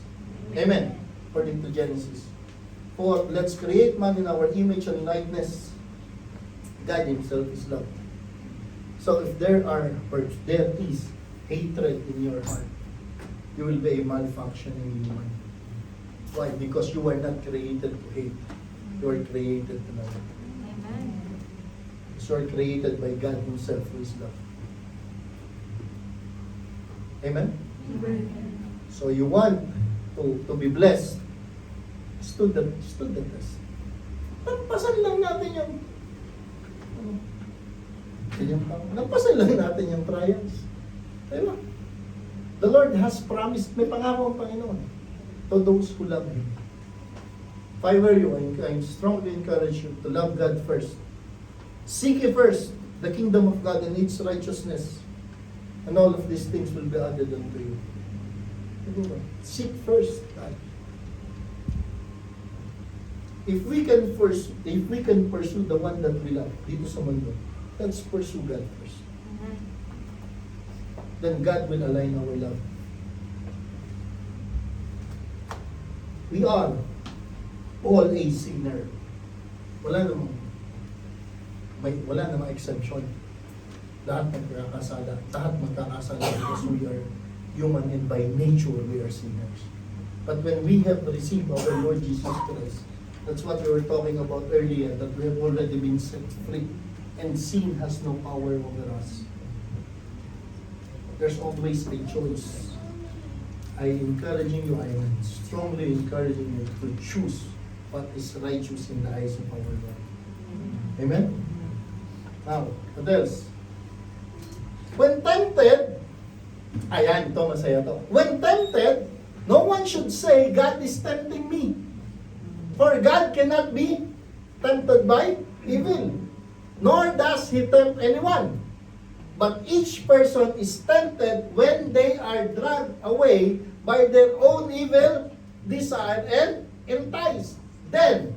Amen. According to Genesis. For let's create man in our image and likeness. God Himself is love. So if there is hatred in your heart, you will be a malfunctioning human. Why? Because you are not created to hate. You are created to love. Amen. You are created by God Himself who is love. Amen? So you want to be blessed. Stood the test. Napasan lang natin yung napasan lang natin yung trials. Diba? The Lord has promised, may pangako ang Panginoon to those who love Him. If I were you, I strongly encourage you to love God first. Seek ye first the kingdom of God and its righteousness, and all of these things will be added unto you. Diba? Seek first God. If we can pursue the one that we love dito sa mundo, let's pursue God first. Then God will align our love. We are all a sinner. Wala namang exemption. Lahat magkakasala. Lahat magkakasala because we are human and by nature we are sinners. But when we have received our Lord Jesus Christ, that's what we were talking about earlier, that we have already been set free and sin has no power over us. There's always a choice. I am strongly encouraging you to choose what is righteous in the eyes of our Lord. Amen? Now, what else? When tempted, ayan, ito masaya to. When tempted, no one should say, God is tempting me. For God cannot be tempted by evil, nor does He tempt anyone. But each person is tempted when they are dragged away by their own evil desire and enticed. Then,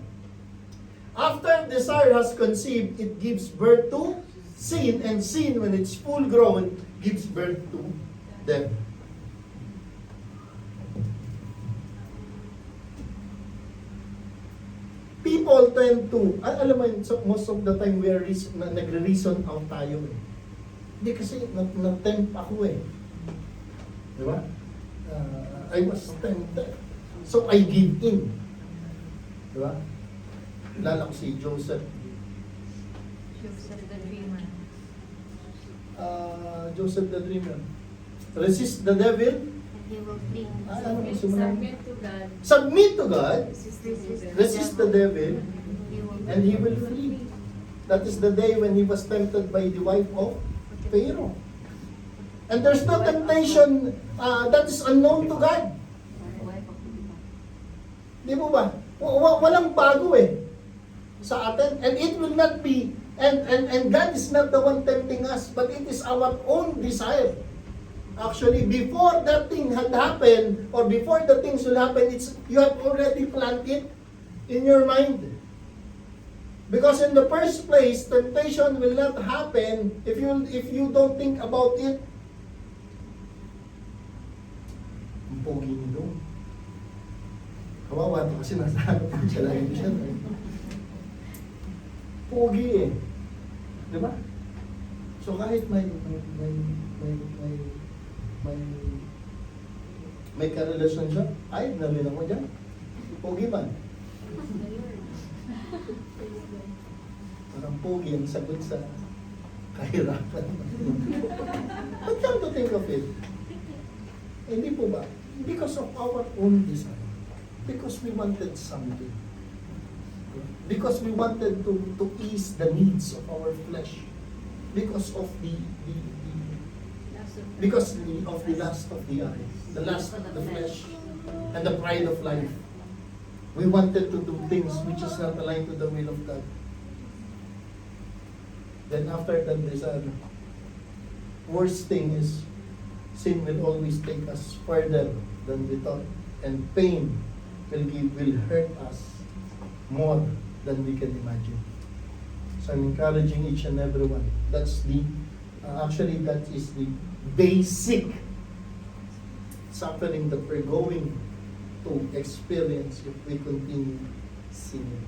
after desire has conceived, it gives birth to sin, and sin, when it's full grown, gives birth to death. People tend to, alam mo yun, so most of the time we are nagre-reason out tayo eh. Hindi kasi na-tempt ako eh. Di ba? I was tempted. So I give in. Di ba? Kilala ko si Joseph. Joseph the dreamer. Joseph the Dreamer. Resist the devil. And he will flee. Ano mo simulan? Submit to God. Submit to God. Resist Resist the devil. He will And he will flee. That is the day when he was tempted by the wife of Pharaoh. And there's no temptation that is unknown to God. Di mo ba? Walang bago eh sa atin. And it will not be, and God is not the one tempting us, but it is our own desire. Actually, before that thing had happened, or before the things will happen, you have already planned it in your mind. Because in the first place, temptation will not happen if you don't think about it. Ang pogi nito. Kawawa ito kasi nasa harap siya lang siya. Pogi eh. Di ba? So kahit may karelasyon siya, ay, narinig mo dyan. Pogi man. Parang pogi ang sagot sa kahirapan. But come to think of it, hindi po ba? Because of our own desire. Because we wanted something. Because we wanted to ease the needs of our flesh. Because of the lust of the eye, the lust of the flesh, and the pride of life. We wanted to do things which is not aligned to the will of God. Then after that, there's a worst thing is sin will always take us further than we thought, and pain will hurt us more than we can imagine. So I'm encouraging each and every one. That's the that is the basic suffering that we're going to experience if we continue sinning.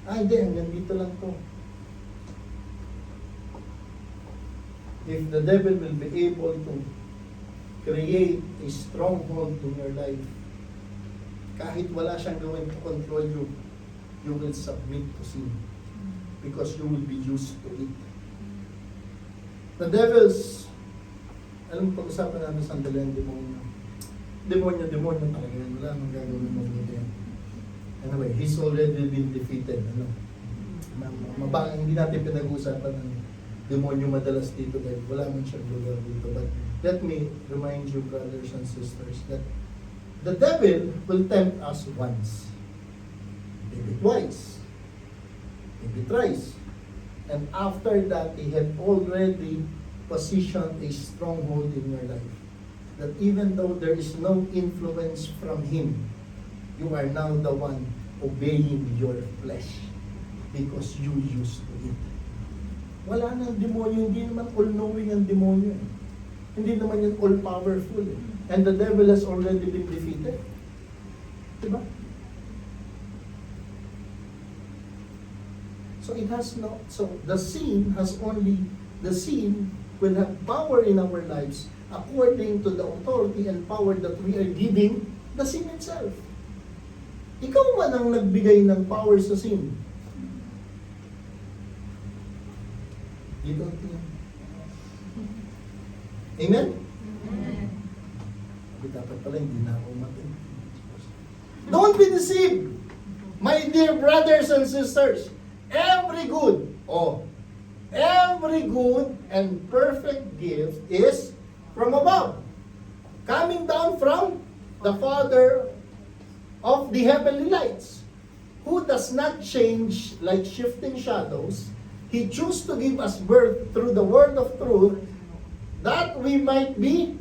Hindi, hanggang dito lang to. If the devil will be able to create a stronghold in your life, kahit wala siyang gawin to control you, you will submit to sin because you will be used to it. The devil's, alam mo, pag-usapan namin sandali ang demonyo. Demonyo talaga yan. Wala nang gagawin mo dito yan. Anyway, he's already been defeated. Hindi natin pinag-usapan ng demonyo madalas dito dahil wala man siyang lugar dito. But let me remind you, brothers and sisters, that the devil will tempt us once, maybe twice, maybe thrice. And after that, he had already positioned a stronghold in your life. That even though there is no influence from him, you are now the one obeying your flesh because you used to it. Wala nang demonyo, hindi naman all-knowing ang demonyo. Hindi naman yan all-powerful. And the devil has already been defeated. Diba? So it has no, so the sin will have power in our lives according to the authority and power that we are giving the sin itself. Ikaw man ang nagbigay ng power sa sin. You don't think? Amen? Dapat pala hindi na ako umatin. Don't be deceived, my dear brothers and sisters. Every good and perfect gift is from above, coming down from the Father of the heavenly lights, who does not change like shifting shadows. He chose to give us birth through the word of truth, that we might be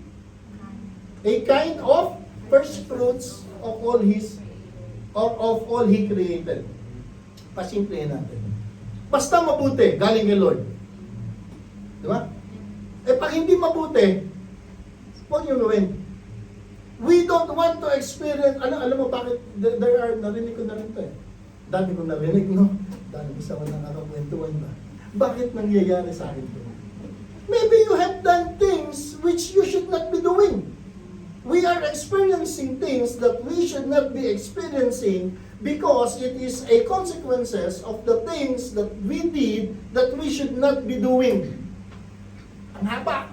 a kind of first fruits of all He created. Pasimplihin natin. Basta mabuti, galing kay Lord. Di ba? Pag hindi mabuti, huwag nyo gawin. We don't want to experience, alam mo bakit, narinig ko na rin to Dami ko narinig, no? Dami isa ko nakakakwentuhan ba? Bakit nangyayari sa akin to? Maybe you have done things which you should not be doing. We are experiencing things that we should not be experiencing because it is a consequences of the things that we did that we should not be doing. Ang haba.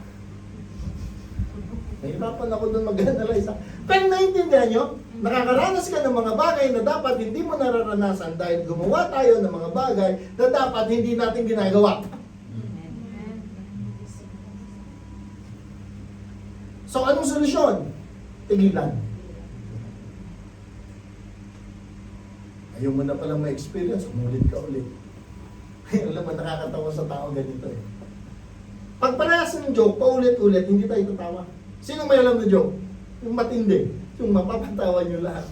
Nahirapan ako doon mag-analyze. Pero naiintindihan nyo, nakakaranas ka ng mga bagay na dapat hindi mo nararanasan dahil gumawa tayo ng mga bagay na dapat hindi natin ginagawa. So anong solusyon? Tigilan. Ayaw mo na palang ma-experience, umulit ka ulit. Alam mo, nakakatawa sa tao ganito Pag parehas ng joke, paulit-ulit, hindi tayo tatawa. Sino may alam na joke? Yung matindi. Yung mapapatawa nyo lahat.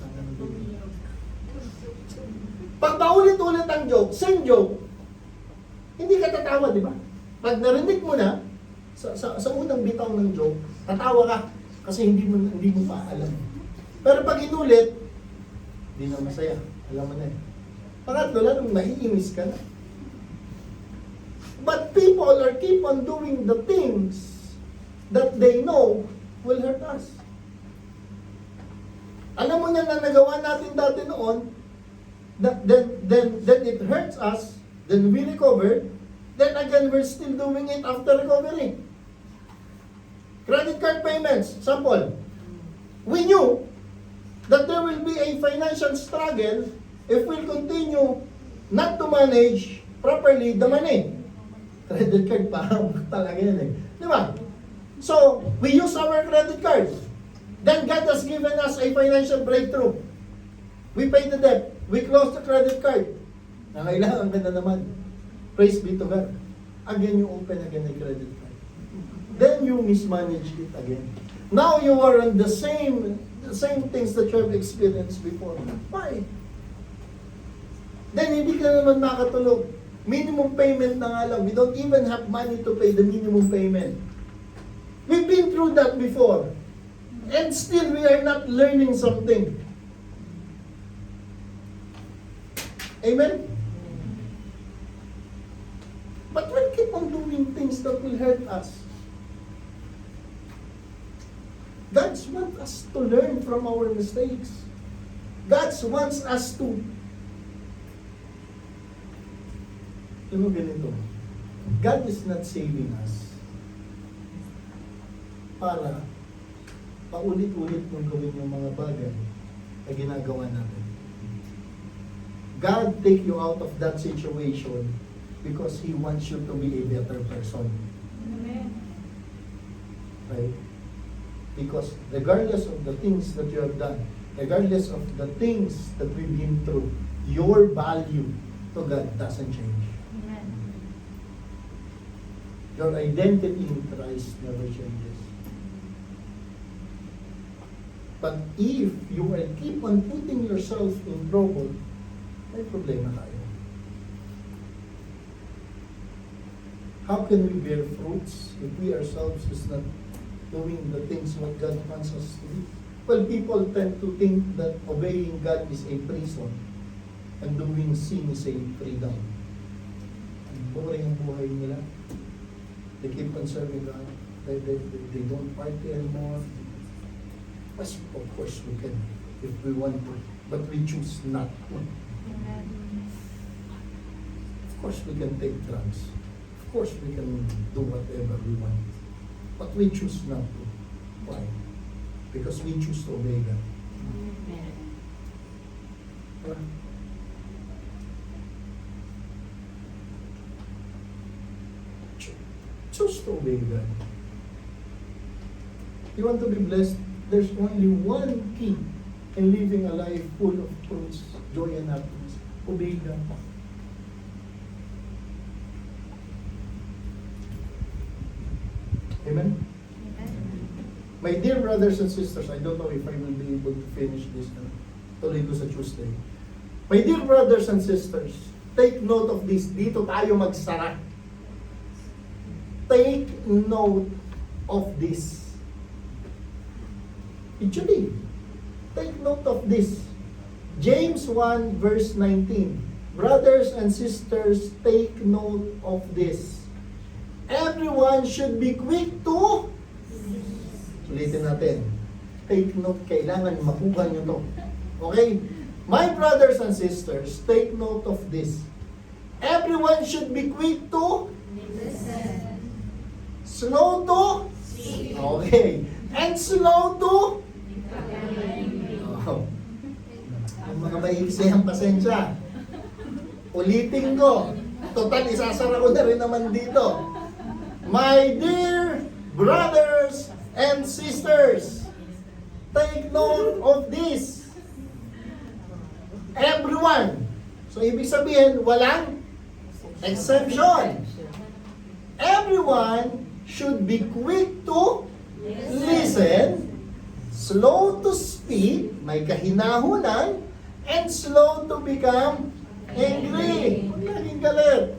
Pag paulit-ulit ang joke, same joke, hindi ka tatawa, di ba? Pag narinig mo na, sa unang bitaw ng joke, tatawa ka kasi hindi mo pa alam. Pero pag inulit, hindi na masaya. Alam mo na Pangatlo, lalong naiinis ka na. But people are keep on doing the things that they know will hurt us. Alam mo na nagawa natin dati noon, that then it hurts us, then we recover, then again we're still doing it after recovery. Credit card payments, sample. We knew that there will be a financial struggle if we continue not to manage properly the money. Credit card parang talaga yan eh. Di ba? So, we use our credit card. Then God has given us a financial breakthrough. We pay the debt. We close the credit card. Nangailangan ka na naman. Praise be to God. Again, you open again a credit card. Then you mismanage it again. Now you are on the same things that you have experienced before. Why? Then hindi ka naman makatulog. Minimum payment na nga lang. We don't even have money to pay the minimum payment. We've been through that before. And still we are not learning something. Amen? But we'll keep on doing things that will hurt us. God wants us to learn from our mistakes. God wants us to ganito. God is not saving us para paulit-ulit mong gawin yung mga bagay na ginagawa natin. God take you out of that situation because He wants you to be a better person. Amen. Right? Because regardless of the things that you have done, regardless of the things that we've been through, your value to God doesn't change. Amen. Your identity in Christ never changes. But if you will keep on putting yourself in trouble, may problema tayo. How can we bear fruits if we ourselves is not doing the things what God wants us to do? Well, people tend to think that obeying God is a prison and doing sin is a freedom. Ang boring ang buhay nila. They keep on serving God. They don't party anymore. Yes, of course we can if we want to, but we choose not to. Amen. Of course we can take drugs. Of course we can do whatever we want. But we choose not to. Why? Because we choose to obey God. Choose to obey God. You want to be blessed? There's only one key in living a life full of fruits, joy and happiness. Obey God. Amen? My dear brothers and sisters, I don't know if I will be able to finish this tuloy ko sa Tuesday. My dear brothers and sisters, take note of this. Dito tayo magsara. Take note of this. Actually, take note of this. James 1 verse 19. Brothers and sisters, take note of this. Everyone should be quick to... Ulitin natin. Take note, kailangan makuha nyo to. Okay? My brothers and sisters, take note of this. Everyone should be quick to... Slow to... Okay. And slow to... Oh. Yung mga maiksi ang pasensya. Ulitin ko. Total, isasara ko na rin naman dito. My dear brothers and sisters, take note of this. Everyone. So, ibig sabihin, walang exemption. Everyone should be quick to listen, slow to speak, may kahinahunan, and slow to become angry. Huwag laging galit.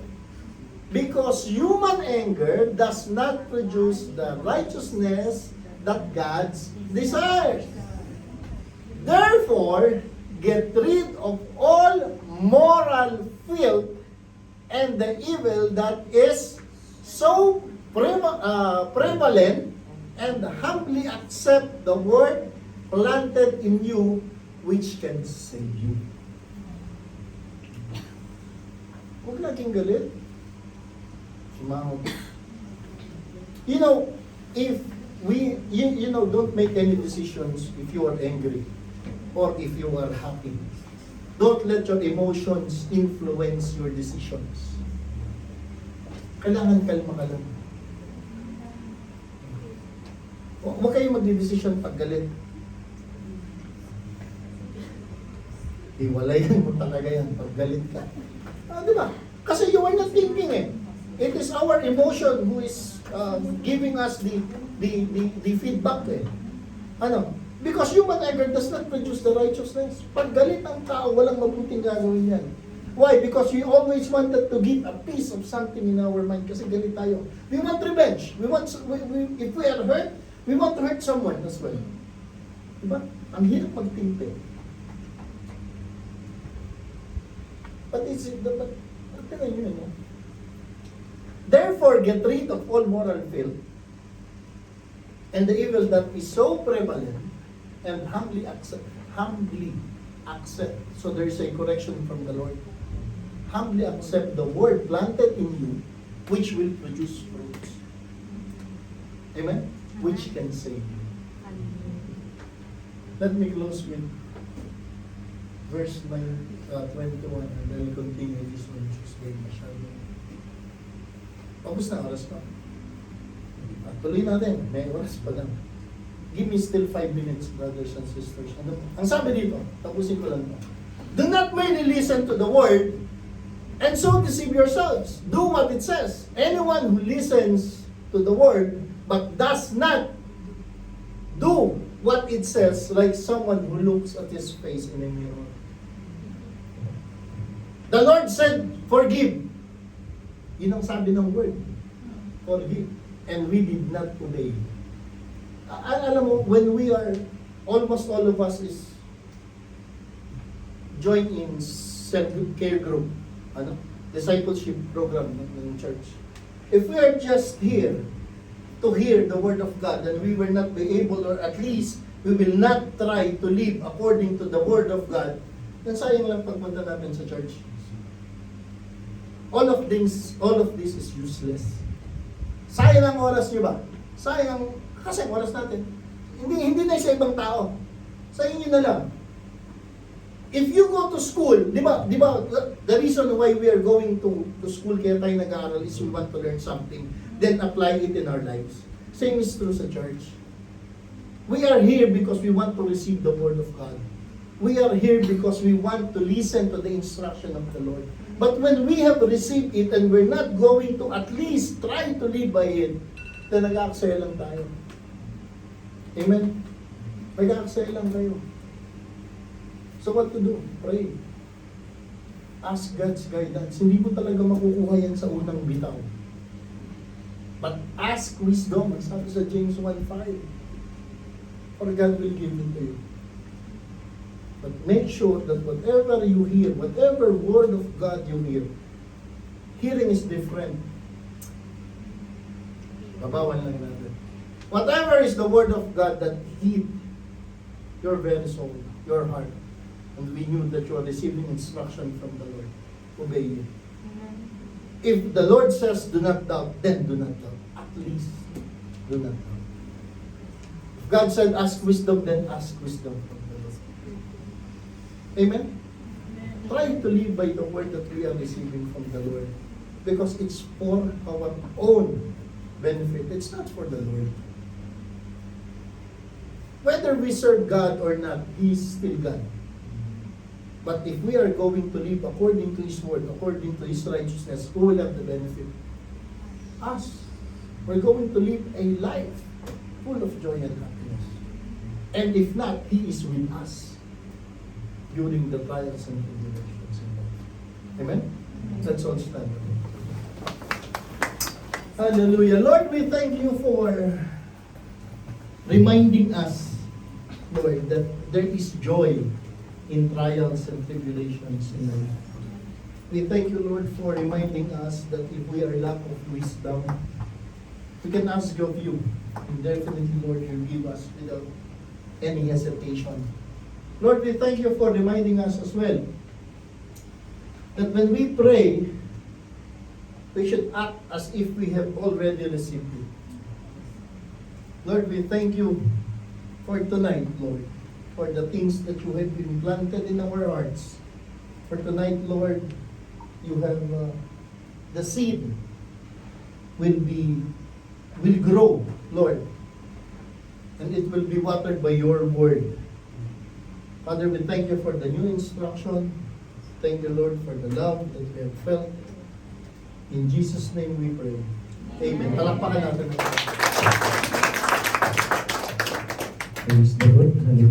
Because human anger does not produce the righteousness that God desires. Therefore, get rid of all moral filth and the evil that is so prevalent, and humbly accept the word planted in you, which can save you. Huwag laging galit. Sumahod. You know, if you know, don't make any decisions if you are angry or if you are happy. Don't let your emotions influence your decisions. Kailangan kalma ka lang. Huwag kayong magdidesisyon pag galit. Iwalayan mo talaga yan pag galit ka. Di ba? Kasi you are not thinking eh. It is our emotion who is giving us the feedback eh. Ano? Because human anger does not produce the righteousness. Pag galit ang tao, walang mabuting gagawin yan. Why? Because we always wanted to give a piece of something in our mind kasi galit tayo. We want revenge. If we are hurt, we want to hurt someone as well. Diba? Ang hirap magtimpe. But tingnan nyo yun. Therefore, get rid of all moral filth and the evil that is so prevalent, and humbly accept. So there is a correction from the Lord. Humbly accept the word planted in you, which will produce fruits. Amen? Which can save you. Let me close with verse 21, and then we'll continue this one, Tuesday, masyado. Pabos na oras pa. At tuloy natin, may oras pa lang. Give me still 5 minutes, brothers and sisters. Ang sabi dito, tapusin ko lang ito. Do not merely listen to the word and so deceive yourselves. Do what it says. Anyone who listens to the word but does not do what it says, like someone who looks at his face in a mirror. The Lord said, forgive. Yun ang sabi ng word. Forgive. And we did not obey. Alam mo, when we are, almost all of us is join in self-care group, discipleship program ng church. If we are just here to hear the word of God and we will not be able, or at least we will not try to live according to the word of God, then sayang lang pagpunta natin sa church. All of this is useless. Sayang ang oras niyo ba? Sayang kasi ang oras natin. Hindi na sa ibang tao. Sa inyo na lang. If you go to school, di ba, the reason why we are going to school kaya tayo nag-aaral is we want to learn something, then apply it in our lives. Same is true sa church. We are here because we want to receive the word of God. We are here because we want to listen to the instruction of the Lord. But when we have received it and we're not going to at least try to live by it, then nag-aaksaya lang tayo. Amen? Nag-aaksaya lang tayo. So what to do? Pray. Ask God's guidance. Hindi mo talaga makukuha yan sa unang bitaw. But ask wisdom. Sabi sa James 1:5. For God will give it to you. But make sure that whatever you hear, whatever word of God you hear, hearing is different. Babawan lang natin. Whatever is the word of God that hit your very soul, your heart, and we knew that you are receiving instruction from the Lord, obey it. If the Lord says do not doubt, then do not doubt. At least, do not doubt. If God said ask wisdom, then ask wisdom from the Lord. Amen? Try to live by the word that we are receiving from the Lord, because it's for our own benefit. It's not for the Lord. Whether we serve God or not, He is still God. But if we are going to live according to His word, according to His righteousness, who will have the benefit? Us. We're going to live a life full of joy and happiness. And if not, He is with us during the trials and tribulations in life. Amen? Let's all stand. Hallelujah. Lord, we thank you for reminding us, Lord, that there is joy in trials and tribulations in life. We thank you, Lord, for reminding us that if we are lack of wisdom, we can ask of you. And definitely, Lord, you give us without any hesitation. Lord, we thank you for reminding us as well that when we pray, we should act as if we have already received it. Lord, we thank you for tonight, Lord, for the things that you have been planted in our hearts. For tonight, Lord, you have the seed will grow, Lord, and it will be watered by your word. Father, we thank you for the new instruction. Thank you, Lord, for the love that we have felt. In Jesus' name we pray. Amen. Palakpakan natin. Praise the Lord. Hallelujah.